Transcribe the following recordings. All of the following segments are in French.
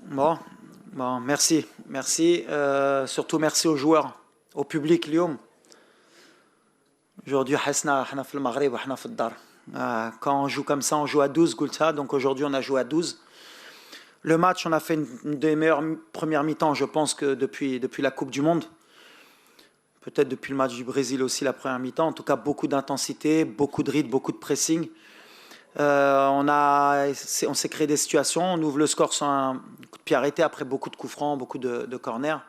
Bon, bon, merci, merci. Surtout merci aux joueurs, au public, Lyon. Aujourd'hui, حسنا في المغرب وحنا في الدار. Quand on joue comme ça, on joue à 12, Goulta. Donc aujourd'hui, on a joué à 12. Le match, on a fait une des meilleures premières mi-temps, je pense, que depuis la Coupe du Monde. Peut-être depuis le match du Brésil aussi, la première mi-temps. En tout cas, beaucoup d'intensité, beaucoup de rythme, beaucoup de pressing. On s'est créé des situations. On ouvre le score sur un coup de pied arrêté après beaucoup de coups francs, beaucoup de corners.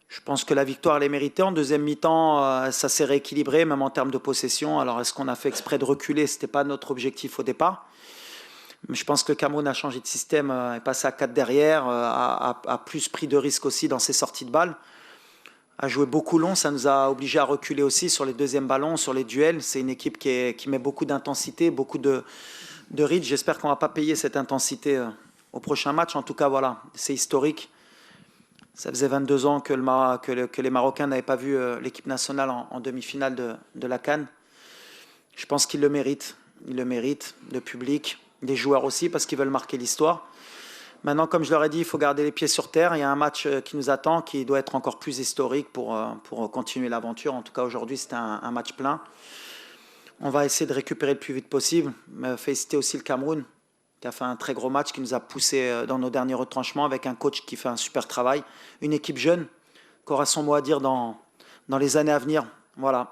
Je pense que la victoire, elle est méritée. En deuxième mi-temps, ça s'est rééquilibré, même en termes de possession. Alors, est-ce qu'on a fait exprès de reculer? Ce n'était pas notre objectif au départ. Mais je pense que le Cameroun a changé de système, est passé à 4 derrière, a plus pris de risques aussi dans ses sorties de balles, a joué beaucoup long. Ça nous a obligés à reculer aussi sur les deuxièmes ballons, sur les duels. C'est une équipe qui met beaucoup d'intensité, beaucoup de rythme. J'espère qu'on ne va pas payer cette intensité au prochain match. En tout cas, voilà, c'est historique. Ça faisait 22 ans que les Marocains n'avaient pas vu l'équipe nationale en demi-finale de la CAN. Je pense qu'ils le méritent. Ils le méritent, le public, des joueurs aussi, parce qu'ils veulent marquer l'histoire. Maintenant, comme je leur ai dit, il faut garder les pieds sur terre. Il y a un match qui nous attend, qui doit être encore plus historique pour continuer l'aventure. En tout cas, aujourd'hui, c'était un match plein. On va essayer de récupérer le plus vite possible. Féliciter aussi le Cameroun, qui a fait un très gros match, qui nous a poussé dans nos derniers retranchements, avec un coach qui fait un super travail. Une équipe jeune, qui aura son mot à dire dans les années à venir. Voilà.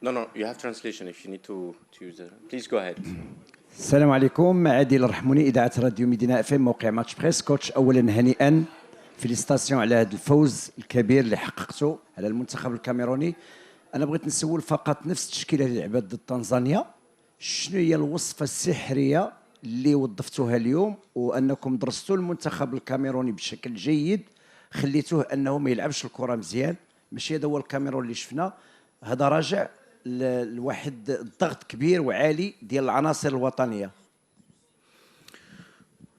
No, you have translation if you need to use it. Please go ahead. السلام عليكم. عادل الرحموني، اذاعه راديو مدينه اف ام، موقع ماتش بريس. كوتش، اولا هنيئا، فيليستاسيون على هذا الفوز الكبير اللي حققته على المنتخب الكاميروني. انا بغيت نسول فقط نفس التشكيله اللي لعبت ضد تنزانيا، شنو هي الوصفه السحريه اللي وظفتوها اليوم، وانكم درستوا المنتخب الكاميروني بشكل جيد، خليتوه انه ما يلعبش الكره مزيان. ماشي هذا هو الكاميرون اللي شفنا، هذا راجع لواحد الضغط كبير وعالي ديال العناصر الوطنيه.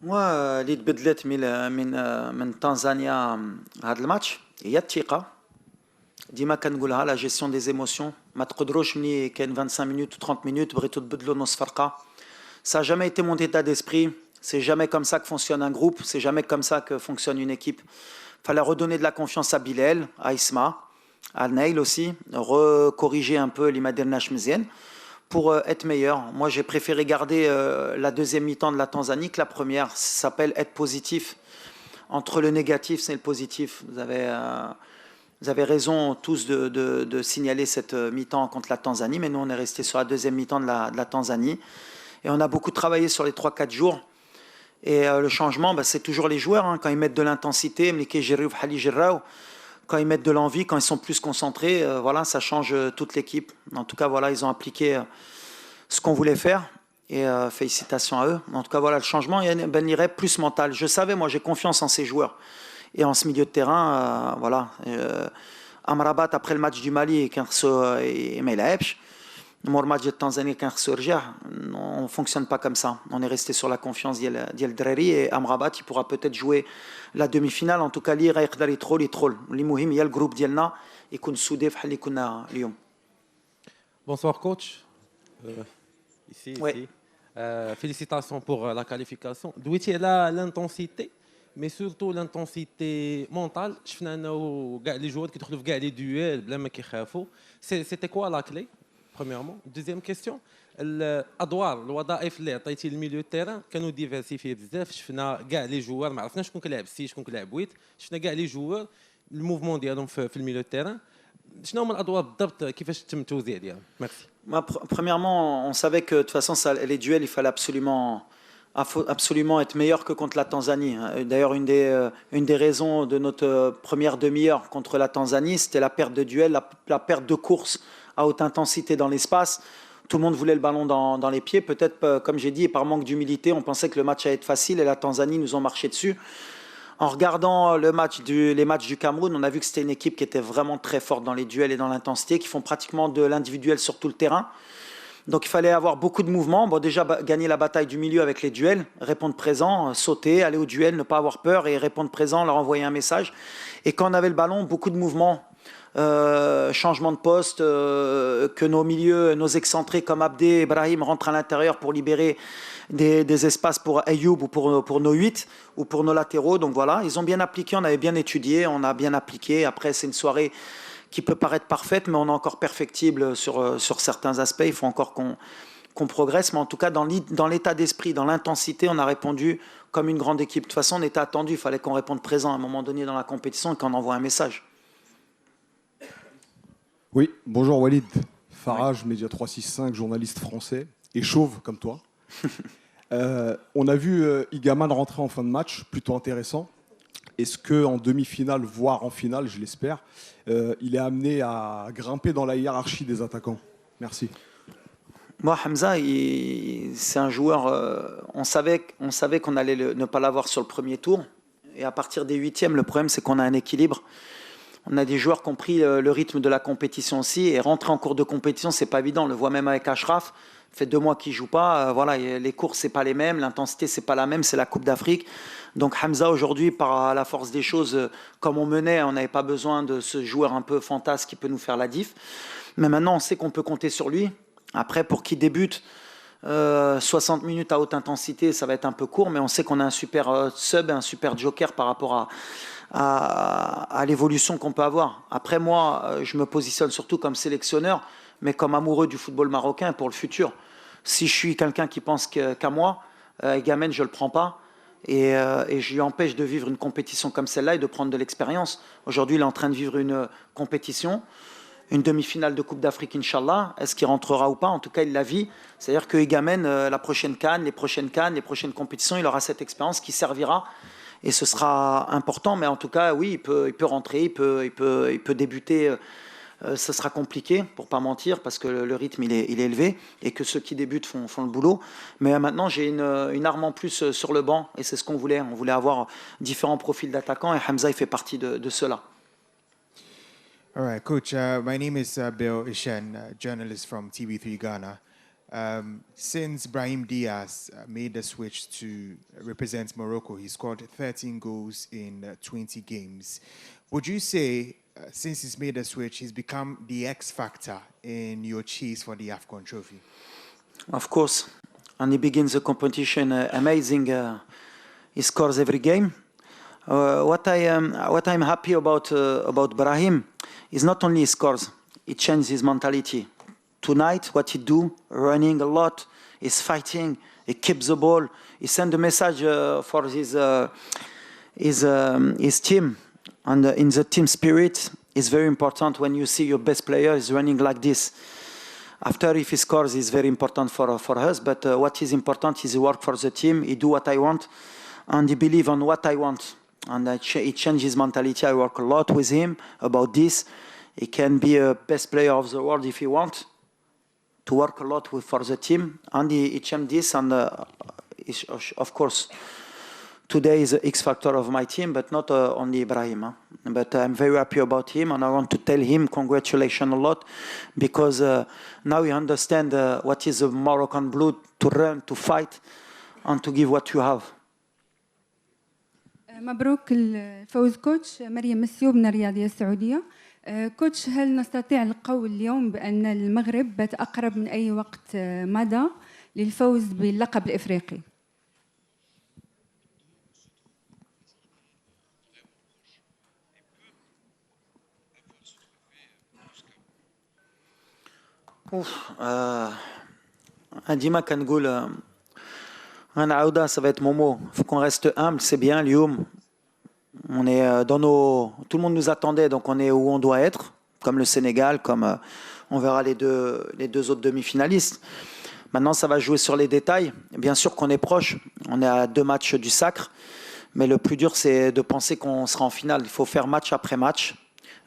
اللي تبدلت من تنزانيا هذا الماتش هي الثقه. ديما كنقولها لا جيستيون دي ايموسيون. ما تقدروش ملي كاين 25 minutes ou 30 minutes بغيتوا تبدلوا نص فرقه. Ça n'a jamais été mon état d'esprit. C'est jamais comme ça que fonctionne un groupe. C'est jamais comme ça que fonctionne une équipe. Fallait redonner de la confiance à Bilal, à Isma, à Nail aussi, recorriger un peu l'Imader Nashmezien pour être meilleur. Moi, j'ai préféré garder la deuxième mi-temps de la Tanzanie que la première. Ça s'appelle être positif. Entre le négatif, c'est le positif. Vous avez raison tous de signaler cette mi-temps contre la Tanzanie, mais nous, on est resté sur la deuxième mi-temps de la Tanzanie. Et on a beaucoup travaillé sur les 3-4 jours. Et le changement, c'est toujours les joueurs. Quand ils mettent de l'intensité, quand ils mettent de l'envie, quand ils sont plus concentrés, voilà, ça change toute l'équipe. En tout cas, voilà, ils ont appliqué ce qu'on voulait faire. Et félicitations à eux. En tout cas, voilà, le changement, Ben irait plus mental. Je savais, moi, j'ai confiance en ces joueurs. Et en ce milieu de terrain, voilà. Amrabat, après le match du Mali, et Melaebch, le match de Tanzanie, on ne fonctionne pas comme ça. On est resté sur la confiance d'El Dreri, et Amrabat, il pourra peut-être jouer la demi-finale. En tout cas, il يقدر يترول. المهم هي الجروب ديالنا يكون سودي بحال اللي كنا اليوم. Bonsoir coach. Ici. Ouais. Félicitations pour la qualification. Douitier là l'intensité, mais surtout l'intensité mentale. شفنا انه كاع لي جوار كيدخلوا في كاع لي دويل بلا ما كيخافوا. C'était quoi la clé premièrement? Deuxième question, الوظائف اللي عطيتي للميليو تيران كانوا ديفيرسيفي بزاف. شفنا كاع لي جوار، ما عرفناش شكون كيلعب 6 شكون كيلعب 8. شفنا كاع لي جوار الموفمون ديالهم في الميليو تيران. شنو هما الادوار بالضبط كيفاش تم التوزيع ديالهم؟ ميرسي. Premièrement, on savait que de toute façon, les duels, il fallait absolument être meilleur que contre la Tanzanie. D'ailleurs, une des raisons de notre première demi-heure contre la Tanzanie, c'était la perte de duel, la perte de course à haute intensité dans l'espace. Tout le monde voulait le ballon dans les pieds. Peut-être, comme j'ai dit, par manque d'humilité, on pensait que le match allait être facile et la Tanzanie nous ont marché dessus. En regardant les matchs du Cameroun, on a vu que c'était une équipe qui était vraiment très forte dans les duels et dans l'intensité, qui font pratiquement de l'individuel sur tout le terrain. Donc il fallait avoir beaucoup de mouvements. Bon, déjà gagner la bataille du milieu avec les duels, répondre présent, sauter, aller au duel, ne pas avoir peur et répondre présent, leur envoyer un message. Et quand on avait le ballon, beaucoup de mouvements changement de poste, que nos milieux, nos excentrés comme Abdé, Brahim rentrent à l'intérieur pour libérer des espaces pour Ayoub ou pour nos 8 ou pour nos latéraux. Donc voilà, ils ont bien appliqué, on avait bien étudié, on a bien appliqué. Après, c'est une soirée qui peut paraître parfaite, mais on est encore perfectible sur certains aspects. Il faut encore qu'on progresse. Mais en tout cas, dans l'état d'esprit, dans l'intensité, on a répondu comme une grande équipe. De toute façon, on était attendu, il fallait qu'on réponde présent à un moment donné dans la compétition et qu'on envoie un message. Oui, bonjour Walid. Farage, Média 365, journaliste français, et chauve comme toi. On a vu Igaman rentrer en fin de match, plutôt intéressant. Est-ce qu'en demi-finale, voire en finale, je l'espère, il est amené à grimper dans la hiérarchie des attaquants? Merci. Moi, Hamza, c'est un joueur, on savait qu'on allait ne pas l'avoir sur le premier tour. Et à partir des huitièmes, le problème, c'est qu'on a un équilibre. On a des joueurs qui ont pris le rythme de la compétition aussi. Et rentrer en cours de compétition, c'est pas évident. On le voit même avec Ashraf. Ça fait 2 mois qu'il joue pas. Voilà, les courses, c'est pas les mêmes. L'intensité, c'est pas la même. C'est la Coupe d'Afrique. Donc Hamza, aujourd'hui, par la force des choses, comme on menait, on n'avait pas besoin de ce joueur un peu fantasque qui peut nous faire la diff. Mais maintenant, on sait qu'on peut compter sur lui. Après, pour qu'il débute 60 minutes à haute intensité, ça va être un peu court, mais on sait qu'on a un super sub, un super joker par rapport à l'évolution qu'on peut avoir. Après, moi, je me positionne surtout comme sélectionneur, mais comme amoureux du football marocain pour le futur. Si je suis quelqu'un qui pense qu'à moi, Gamen, je ne le prends pas, et je lui empêche de vivre une compétition comme celle-là et de prendre de l'expérience. Aujourd'hui, il est en train de vivre une compétition, une demi-finale de Coupe d'Afrique, Inch'Allah. Est-ce qu'il rentrera ou pas? En tout cas, il la vit. C'est-à-dire que Igamen, la prochaine CAN, les prochaines compétitions, il aura cette expérience qui servira. Et ce sera important. Mais en tout cas, oui, il peut rentrer, il peut débuter. Ce sera compliqué, pour pas mentir, parce que le rythme, il est élevé. Et que ceux qui débutent font le boulot. Mais maintenant, j'ai une arme en plus sur le banc. Et c'est ce qu'on voulait. On voulait avoir différents profils d'attaquants. Et Hamza, il fait partie de ceux-là. All right, Coach. My name is Bill Ishen, journalist from TV3 Ghana. Since Brahim Diaz made the switch to represent Morocco, he scored 13 goals in 20 games. Would you say, since he's made the switch, he's become the X factor in your chase for the AFCON trophy? Of course. And he begins the competition amazing. He scores every game. What I'm happy about Brahim is not only he scores, he changes his mentality. Tonight, what he do, running a lot, he's fighting, he keeps the ball, he send a message for his team, and in the team spirit is very important when you see your best player is running like this. After, if he scores, it's very important for us, but what is important is he work for the team, he do what I want, and he believe on what I want. And he changed his mentality. I work a lot with him about this. He can be a best player of the world if he wants to work a lot for the team. And he changed this. And of course, today is the X factor of my team, but not only Ibrahim. Huh? But I'm very happy about him, and I want to tell him congratulations a lot, because now he understands what is the Moroccan blood, to run, to fight, and to give what you have. مبروك الفوز كوتش. مريم مسيو من الرياضية السعودية. كوتش، هل نستطيع القول اليوم بأن المغرب بات أقرب من أي وقت مضى للفوز باللقب الإفريقي؟ ديما كنقول غنعاودها, ça va être mon mot. Il faut qu'on reste humble, c'est bien, Lyoum. On est tout le monde nous attendait, donc on est où on doit être, comme le Sénégal, comme on verra les deux autres demi-finalistes. Maintenant, ça va jouer sur les détails. Bien sûr qu'on est proche, on est à 2 matchs du sacre, mais le plus dur, c'est de penser qu'on sera en finale. Il faut faire match après match,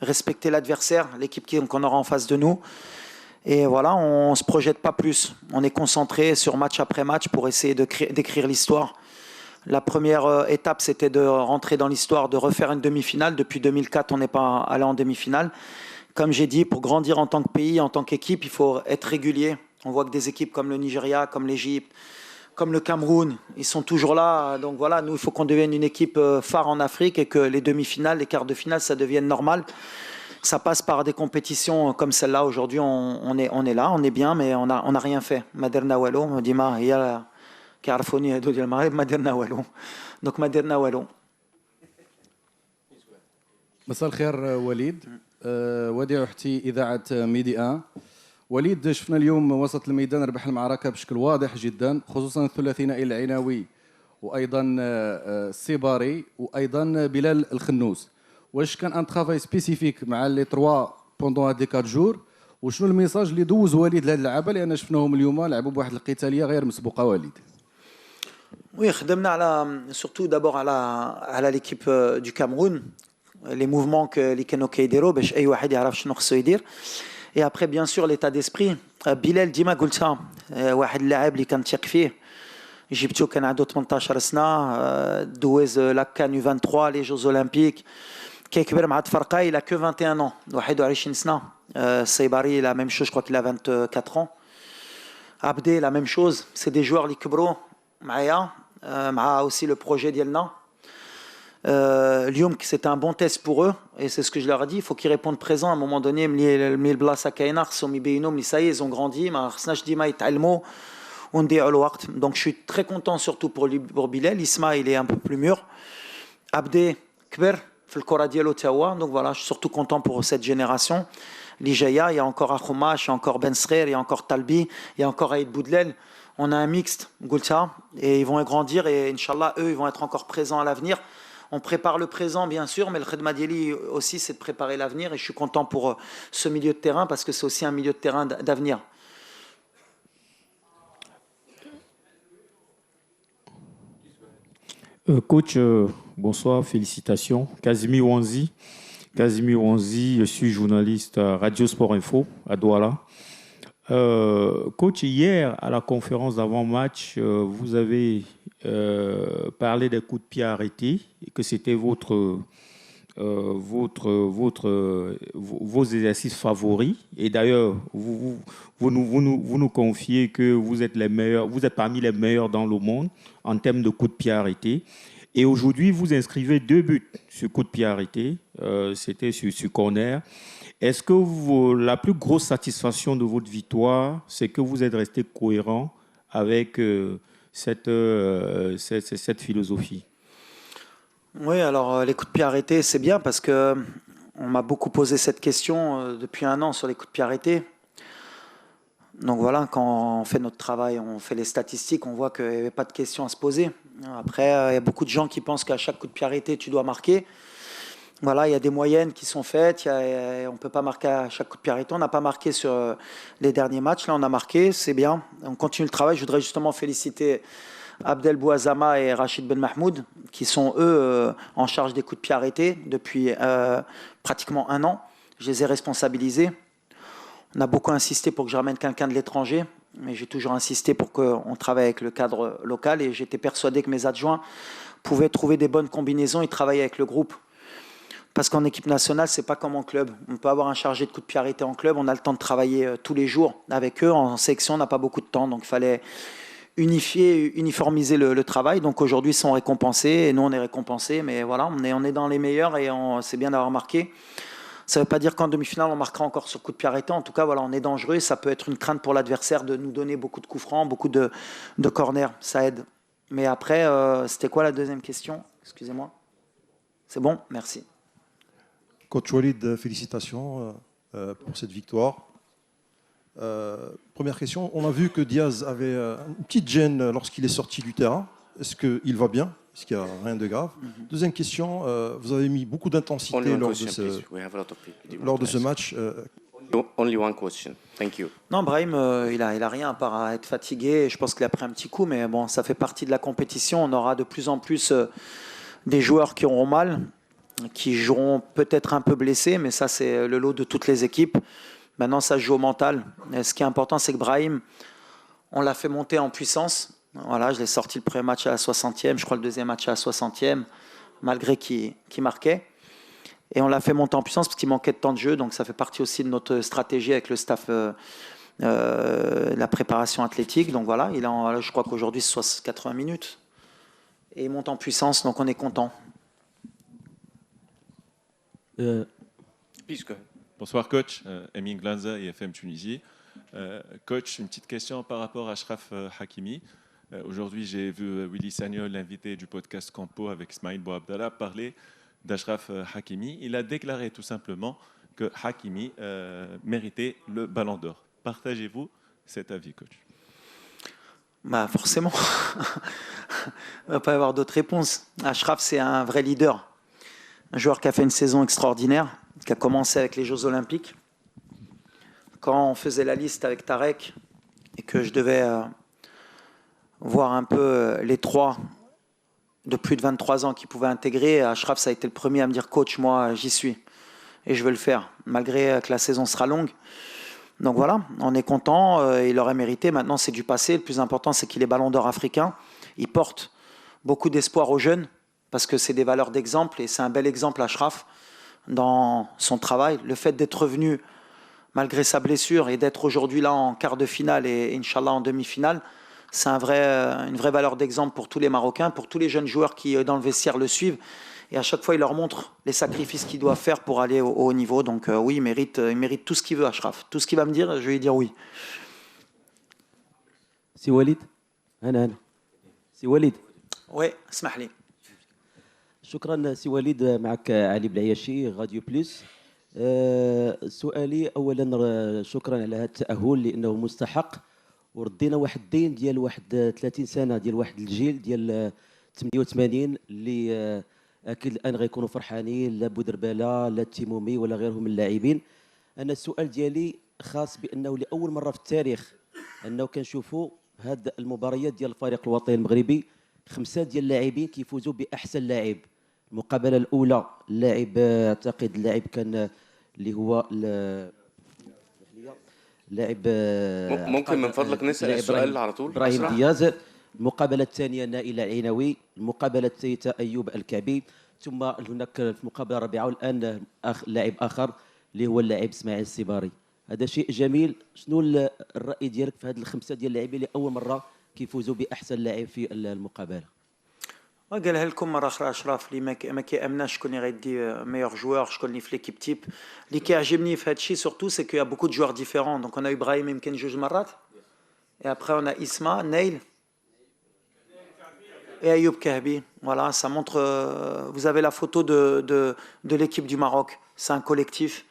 respecter l'adversaire, l'équipe qu'on aura en face de nous. Et voilà, on ne se projette pas plus. On est concentré sur match après match pour essayer d'écrire l'histoire. La première étape, c'était de rentrer dans l'histoire, de refaire une demi-finale. Depuis 2004, on n'est pas allé en demi-finale. Comme j'ai dit, pour grandir en tant que pays, en tant qu'équipe, il faut être régulier. On voit que des équipes comme le Nigeria, comme l'Égypte, comme le Cameroun, ils sont toujours là. Donc voilà, nous, il faut qu'on devienne une équipe phare en Afrique et que les demi-finales, les quarts de finale, ça devienne normal. ça passe par des compétitions comme celle-là. Aujourd'hui, on est là, on est bien, mais on a rien fait. Maderna Wallo, Dima, il y a كيعرفوني هادو ديال المغرب ما درنا والو دونك ما درنا والو. مساء الخير وليد. وديع حتي إذاعة ميدي 1. وليد، شفنا اليوم وسط الميدان ربح المعركة بشكل واضح جدا، خصوصا الثلاثي العناوي وأيضا السيباري وأيضا بلال الخنوس. واش كان ان ترافاي سبيسيفيك مع لي 3 بوندون هاد لي 4 جور، وشنو الميساج اللي دوز وليد لهاد اللعابه، لان شفناهم اليوم لعبوا بواحد القتاليه غير مسبوقه وليد؟ Oui, خدمنا على surtout d'abord على l'équipe du Cameroun, les mouvements اللي كانوا كيديروا باش اي واحد يعرف شنو خصو يدير. Et après bien sûr l'état d'esprit. بلال ديما قلتها واحد اللاعب اللي كنثيق فيه، جبتو كان عنده 18 سنه، دوز لاكان 23 لي جوز اولمبيك، كيكبر مع تفرقه. il a que 21 ans 21 سنه. Saibari la même chose, je crois qu'il a 24 ans. Abdé la même chose. C'est des joueurs اللي كبروا معايا مع aussi le projet ديالنا. اليوم c'était un bon test pour eux et c'est ce que je leur ai dit, il faut qu'ils répondent présent à un moment donné. ملي البلاصه كاينه خصهم يبينوا ملي ça y est ils ont grandi، ما خصناش ديما يتعلموا ونديعوا الوقت. Donc je suis très content surtout pour Bilal. Isma il est un peu plus mûr. Abdé كبر في الكره ديالو تا هو. Donc voilà, je suis surtout content pour cette génération. L'Ijaya, il y a encore Akhoumash, il y a encore Ben Srer, il y a encore Talbi, il y a encore Aïd Boudlel. On a un mixte, Goulta, et ils vont grandir et Inch'Allah, eux, ils vont être encore présents à l'avenir. On prépare le présent, bien sûr, mais le Khedma Dieli aussi, c'est de préparer l'avenir. Et je suis content pour ce milieu de terrain parce que c'est aussi un milieu de terrain d'avenir. Coach, bonsoir, félicitations. Casimir Wanzi. Casimir Wanzi, je suis journaliste à Radio Sport Info à Douala. Coach, hier à la conférence d'avant-match, vous avez parlé des coups de pied arrêtés et que c'était vos exercices favoris. Et d'ailleurs, vous nous confiez que vous êtes les meilleurs, vous êtes parmi les meilleurs dans le monde en termes de coups de pied arrêtés. Et aujourd'hui, vous inscrivez 2 buts sur coup de pied arrêté. C'était sur corner. Est-ce que la plus grosse satisfaction de votre victoire, c'est que vous êtes resté cohérent avec cette philosophie? Oui, alors les coups de pied arrêtés, c'est bien parce que on m'a beaucoup posé cette question depuis 1 an sur les coups de pied arrêtés. Donc voilà, quand on fait notre travail, on fait les statistiques, on voit qu'il n'y avait pas de questions à se poser. Après, il y a beaucoup de gens qui pensent qu'à chaque coup de pied arrêté, tu dois marquer. Voilà, il y a des moyennes qui sont faites. On ne peut pas marquer à chaque coup de pied arrêté. On n'a pas marqué sur les derniers matchs. Là, on a marqué, c'est bien. On continue le travail. Je voudrais justement féliciter Abdel Bouazama et Rachid Ben Mahmoud, qui sont eux en charge des coups de pied arrêtés depuis pratiquement 1 an. Je les ai responsabilisés. On a beaucoup insisté pour que je ramène quelqu'un de l'étranger, mais j'ai toujours insisté pour qu'on travaille avec le cadre local et j'étais persuadé que mes adjoints pouvaient trouver des bonnes combinaisons et travailler avec le groupe. Parce qu'en équipe nationale, c'est pas comme en club. On peut avoir un chargé de coups de pied arrêté en club, on a le temps de travailler tous les jours avec eux. En sélection, on n'a pas beaucoup de temps, donc il fallait uniformiser le travail. Donc aujourd'hui, ils sont récompensés et nous, on est récompensés. Mais voilà, on est dans les meilleurs et c'est bien d'avoir marqué. Ça ne veut pas dire qu'en demi-finale, on marquera encore sur coup de pied arrêté. En tout cas, voilà, on est dangereux. Ça peut être une crainte pour l'adversaire de nous donner beaucoup de coups francs, beaucoup de corners. Ça aide. Mais après, c'était quoi la deuxième question? Excusez-moi. C'est bon? Merci. Coach Walid, félicitations pour cette victoire. Première question, on a vu que Diaz avait une petite gêne lorsqu'il est sorti du terrain. Est-ce qu'il va bien? Est-ce qu'il n'y a rien de grave? Deuxième question, vous avez mis beaucoup d'intensité lors de ce match. Only one question. Thank you. Non, Brahim, il a rien à part à être fatigué. Je pense qu'il a pris un petit coup, mais bon, ça fait partie de la compétition. On aura de plus en plus des joueurs qui auront mal, qui joueront peut-être un peu blessés, mais ça, c'est le lot de toutes les équipes. Maintenant, ça se joue au mental. Et ce qui est important, c'est que Brahim, on l'a fait monter en puissance. Voilà, je l'ai sorti le premier match à la 60e, je crois le deuxième match à la 60e, malgré qu'il marquait. Et on l'a fait monter en puissance parce qu'il manquait de temps de jeu. Donc ça fait partie aussi de notre stratégie avec le staff, la préparation athlétique. Donc voilà, je crois qu'aujourd'hui, c'est 80 minutes. Et il monte en puissance, donc on est content. Please go ahead. Bonsoir coach, Emin Glanza, IFM Tunisie. Coach, une petite question par rapport à Achraf Hakimi. Aujourd'hui, j'ai vu Willy Sagnol, l'invité du podcast Campo avec Ismail Bouabdallah, parler d'Achraf Hakimi. Il a déclaré tout simplement que Hakimi méritait le Ballon d'Or. Partagez-vous cet avis, coach? Bah forcément, il ne va pas y avoir d'autres réponses. Achraf, c'est un vrai leader. Un joueur qui a fait une saison extraordinaire, qui a commencé avec les Jeux Olympiques. Quand on faisait la liste avec Tarek et que je devais voir un peu les trois de plus de 23 ans qui pouvaient intégrer, Achraf, ça a été le premier à me dire « Coach, moi, j'y suis et je veux le faire, malgré que la saison sera longue ». Donc voilà, on est content, il aurait mérité. Maintenant, c'est du passé. Le plus important, c'est qu'il est ballon d'or africain. Il porte beaucoup d'espoir aux jeunes parce que c'est des valeurs d'exemple et c'est un bel exemple, Achraf, dans son travail. Le fait d'être revenu malgré sa blessure et d'être aujourd'hui là en quart de finale et Inch'Allah en demi-finale, c'est une vraie valeur d'exemple pour tous les Marocains, pour tous les jeunes joueurs qui, dans le vestiaire, le suivent. Et à chaque fois, il leur montre les sacrifices qu'il doit faire pour aller au haut niveau. Donc oui, il mérite tout ce qu'il veut, Achraf. Tout ce qu'il va me dire, je vais lui dire oui. سي وليد أنا سي وليد Oui, اسمح لي. شكرا سي وليد معك علي بالعياشي راديو بلس سؤالي اولا شكرا على هذا التاهل لانه مستحق وردينا واحد الدين ديال واحد 30 سنه ديال واحد الجيل ديال 88 اللي اكيد الان غيكونوا فرحانين لا بودرباله لا التيمومي ولا غيرهم من اللاعبين. انا السؤال ديالي خاص بانه لاول مره في التاريخ انه كنشوفوا هاد المباريات ديال الفريق الوطني المغربي 5 ديال اللاعبين كيفوزوا باحسن لاعب. المقابله الاولى اللاعب اعتقد اللاعب كان اللي هو لاعب ممكن من فضلك نسال السؤال على طول؟ ابراهيم دياز. المقابله الثانيه نائل العينوي. المقابله الثالثه ايوب الكعبي. ثم هناك في المقابله الرابعه والان لاعب اخر اللي هو اللاعب اسماعيل السيباري. هذا شيء جميل. شنو الراي ديالك في هاد الخمسه ديال اللاعبين اللي اول مره كيفوزوا باحسن لاعب في المقابله؟ قالها لكم مره اخرى اشرف اللي ما كيامناش شكون اللي غيدي ميور جوار شكون اللي في ليكيب تيب. اللي كيعجبني في هذا الشيء سورتو سي كو يا بوكو دو جوار ديفيرون. دونك انا ابراهيم يمكن جوج مرات et après on a Isma, Neil et Ayoub Kahbi. Voilà, ça montre vous avez la photo de l'équipe du Maroc. C'est un collectif.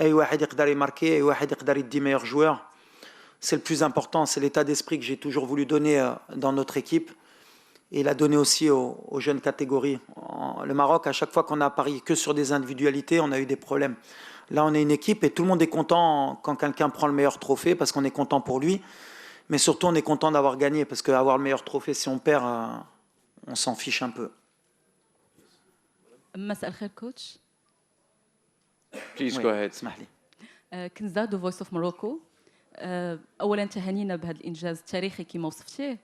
اي واحد يقدر يماركي اي واحد يقدر يدي meilleur joueur. C'est le plus important, c'est l'état d'esprit que j'ai toujours voulu donner dans notre équipe. Et il a donné aussi aux jeunes catégories. Le Maroc, à chaque fois qu'on a parié que sur des individualités, on a eu des problèmes. Là, on est une équipe et tout le monde est content quand quelqu'un prend le meilleur trophée parce qu'on est content pour lui. Mais surtout, on est content d'avoir gagné parce qu'avoir le meilleur trophée, si on perd, on s'en fiche un peu. مساء الخير كوتش. Please go ahead. اسمح لي. كنزة دو فويس اوف موروكو. اولا تهانينا بهذا الانجاز التاريخي كما وصفتيه.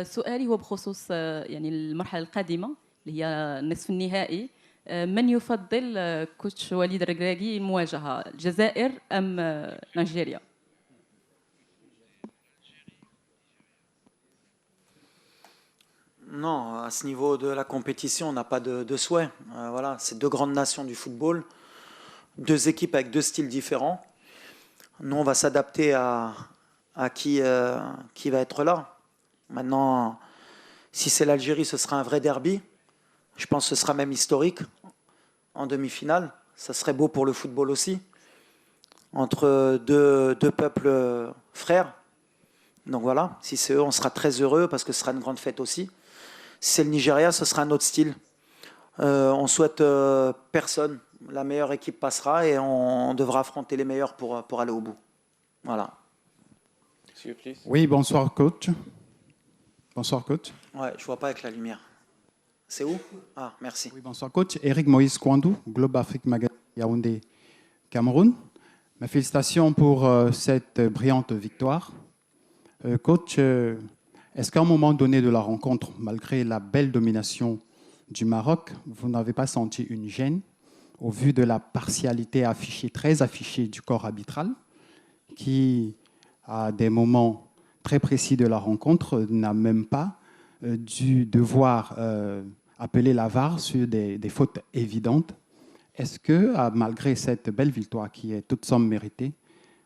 سؤالي هو بخصوص يعني المرحله القادمه اللي هي النصف النهائي. من يفضل كوتش وليد الركراكي المواجهه الجزائر ام نيجيريا؟ Non, à ce niveau de la compétition, on n'a pas de souhait. Voilà, c'est deux grandes nations du football, deux équipes avec deux styles différents. Nous, on va s'adapter à qui va être là. Maintenant, si c'est l'Algérie, ce sera un vrai derby. Je pense que ce sera même historique en demi-finale. Ça serait beau pour le football aussi. Entre deux peuples frères. Donc voilà, si c'est eux, on sera très heureux parce que ce sera une grande fête aussi. Si c'est le Nigeria, ce sera un autre style. On souhaite personne. La meilleure équipe passera et on devra affronter les meilleurs pour aller au bout. Voilà. Oui, bonsoir coach. Bonsoir coach. Ouais, je vois pas avec la lumière. C'est où? Ah, merci. Oui, bonsoir coach. Eric Moïse Kwandou, Globe Afrique Magazine, Yaoundé, Cameroun. Mes félicitations pour cette brillante victoire. Coach, est-ce qu'à un moment donné de la rencontre, malgré la belle domination du Maroc, vous n'avez pas senti une gêne au vu de la partialité affichée, très affichée du corps arbitral, qui, à des moments très précis de la rencontre, n'a même pas dû devoir appeler la VAR sur des fautes évidentes? Est-ce que, malgré cette belle victoire qui est toute somme méritée,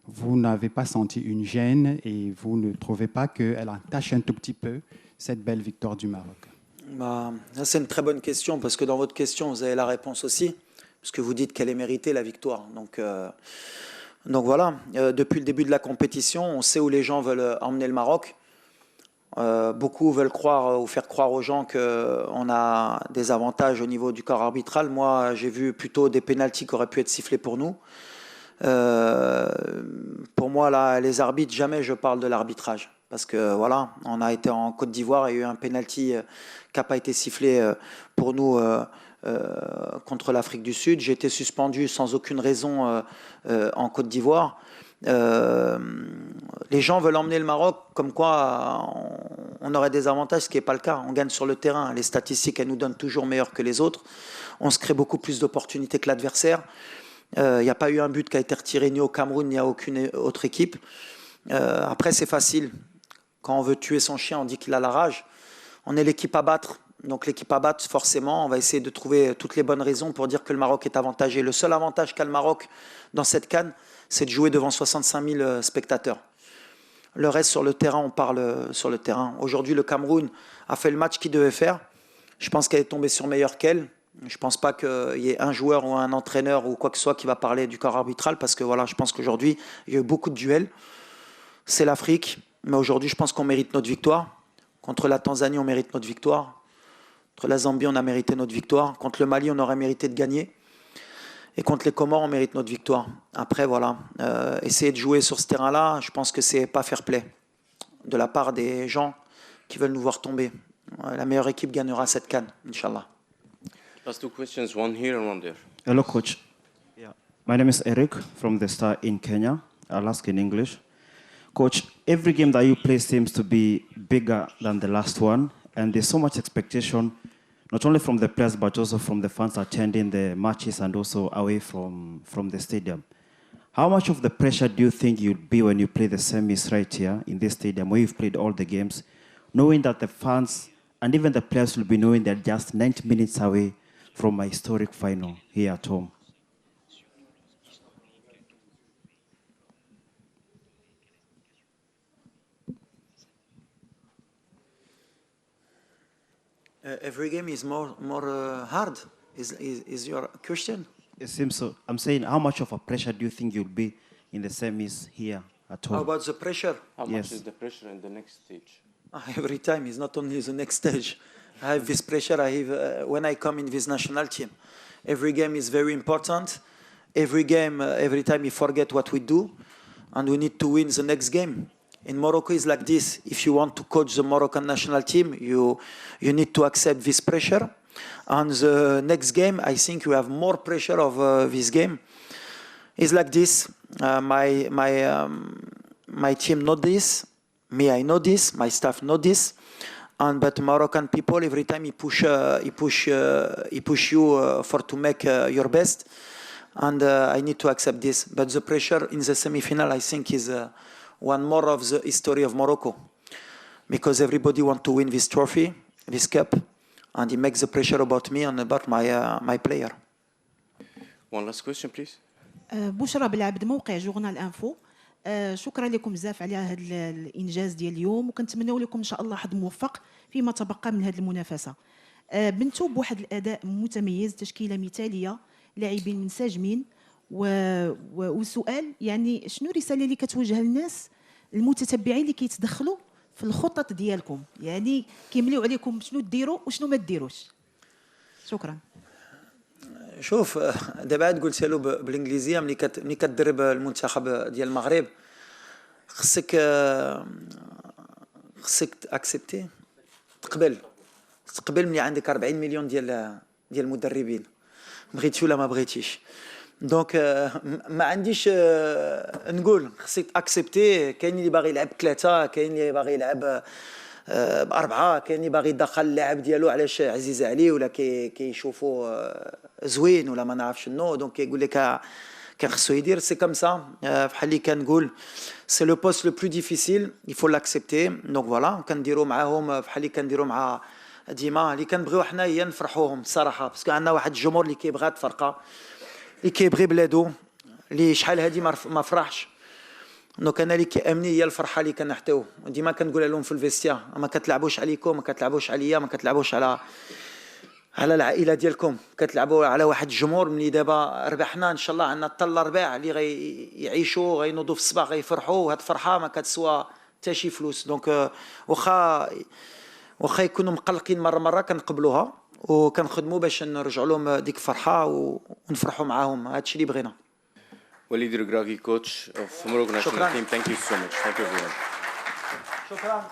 vous n'avez pas senti une gêne et vous ne trouvez pas qu'elle entache un tout petit peu cette belle victoire du Maroc? Bah, ça, c'est une très bonne question parce que dans votre question, vous avez la réponse aussi, parce que vous dites qu'elle est méritée, la victoire. Donc voilà, depuis le début de la compétition, on sait où les gens veulent emmener le Maroc. Beaucoup veulent croire ou faire croire aux gens qu'on a des avantages au niveau du corps arbitral. Moi, j'ai vu plutôt des pénaltys qui auraient pu être sifflés pour nous. Pour moi, là, les arbitres, jamais je parle de l'arbitrage. Parce que voilà, on a été en Côte d'Ivoire, il y a eu un penalty qui n'a pas été sifflé pour nous contre l'Afrique du Sud. J'ai été suspendu sans aucune raison en Côte d'Ivoire. Les gens veulent emmener le Maroc comme quoi on aurait des avantages, ce qui n'est pas le cas. On gagne sur le terrain. Les statistiques, elles nous donnent toujours meilleurs que les autres. On se crée beaucoup plus d'opportunités que l'adversaire. Il n'y a pas eu un but qui a été retiré ni au Cameroun ni à aucune autre équipe. Après, c'est facile. Quand on veut tuer son chien, on dit qu'il a la rage. On est l'équipe à battre. Donc l'équipe à battre, forcément, on va essayer de trouver toutes les bonnes raisons pour dire que le Maroc est avantagé. Le seul avantage qu'a le Maroc dans cette CAN, c'est de jouer devant 65 000 spectateurs. Le reste, sur le terrain, on parle sur le terrain. Aujourd'hui, le Cameroun a fait le match qu'il devait faire. Je pense qu'elle est tombée sur meilleure qu'elle. Je ne pense pas qu'il y ait un joueur ou un entraîneur ou quoi que ce soit qui va parler du corps arbitral parce que voilà, je pense qu'aujourd'hui, il y a eu beaucoup de duels. C'est l'Afrique, mais aujourd'hui, je pense qu'on mérite notre victoire. Contre la Tanzanie, on mérite notre victoire. Contre la Zambie, on a mérité notre victoire. Contre le Mali, on aurait mérité de gagner. Et contre les Comores, on mérite notre victoire. Après, voilà, essayer de jouer sur ce terrain-là, je pense que c'est pas fair play de la part des gens qui veulent nous voir tomber. La meilleure équipe gagnera cette CAN, Inch'Allah. Last two questions, one here and one there. Hello, coach. Yeah. My name is Eric from the Star in Kenya. I'll ask in English. Coach, every game that you play seems to be bigger than the last one, and there's so much expectation, not only from the players, but also from the fans attending the matches and also away from the stadium. How much of the pressure do you think you'll be when you play the semis right here in this stadium, where you've played all the games, knowing that the fans and even the players will be knowing they're just 90 minutes away from a historic final here at home? Every game is more hard, is your question? It seems so. I'm saying, how much of a pressure do you think you'll be in the semis here at home? How about the pressure? How much is the pressure in the next stage? Every time, it's not only the next stage. I have this pressure I have when I come in this national team. Every game is very important. Every game, every time we forget what we do, and we need to win the next game. In Morocco, it's like this. If you want to coach the Moroccan national team, you need to accept this pressure. And the next game, I think you have more pressure of this game. It's like this. My team know this. Me, I know this. My staff know this. But Moroccan people, every time he push you for to make your best. And I need to accept this. But the pressure in the semi-final, I think, is one more of the history of Morocco. Because everybody wants to win this trophy, this cup. And he makes the pressure about me and about my player. One last question, please. بشرى بالعبد موقع جورنال انفو. شكرا لكم بزاف على هذا الانجاز ديال اليوم وكنتمنوا لكم ان شاء الله حظ موفق فيما تبقى من هذه المنافسه. بنتو بواحد الاداء متميز، تشكيله مثاليه، لاعبين منسجمين والسؤال يعني شنو الرساله اللي كتوجه للناس المتتبعين اللي كيتدخلوا في الخطط ديالكم، يعني كيمليو عليكم شنو ديروا وشنو ما ديروش. شكرا. شوف دابا عاد قلت له بالانجليزيه ملي كتدرب المنتخب ديال المغرب خصك اكسبتي تقبل ملي عندك 40 مليون ديال المدربين، بغيتي ولا ما بغيتيش. دونك ما عنديش نقول خصك اكسبتي. كاين اللي باغي يلعب ثلاثه، كاين اللي باغي يلعب بأربعة، كاين اللي باغي يدخل اللاعب ديالو علاش عزيز عليه ولا كيشوفوا زوين ولا ما نعرفش شنو. دونك كيقول لك كان خصو يدير سي كوم سا. بحال اللي كنقول سي لو بوست لو بلو ديفيسيل، يفو لاكسبتي. دونك فوالا كنديروا معاهم بحال اللي كنديروا مع ديما اللي كنبغيو حنا هي نفرحوهم الصراحه، باسكو عندنا واحد الجمهور اللي كيبغى الفرقه اللي كيبغي بلادو، اللي شحال هادي ما فرحش. دونك انا اللي كيامني هي الفرحه اللي كنحتاجو، ديما كنقولها لهم في الفيستيا، ما كتلعبوش عليكم، ما كتلعبوش عليا، ما كتلعبوش على العائله ديالكم، كتلعبوا على واحد الجمهور. ملي دابا ربحنا ان شاء الله عندنا حتى الارباع اللي غيعيشوا غينوضوا في الصباح غيفرحوا، وهاد الفرحه ما كتسوى حتى شي فلوس. دونك واخا يكونوا مقلقين مره كنقبلوها وكنخدموا باش نرجعوا لهم ديك الفرحه ونفرحوا معاهم. هادشي اللي بغينا. Walid Regragui, coach of Morocco national team. Thank you so much. Thank you everyone. شكرا.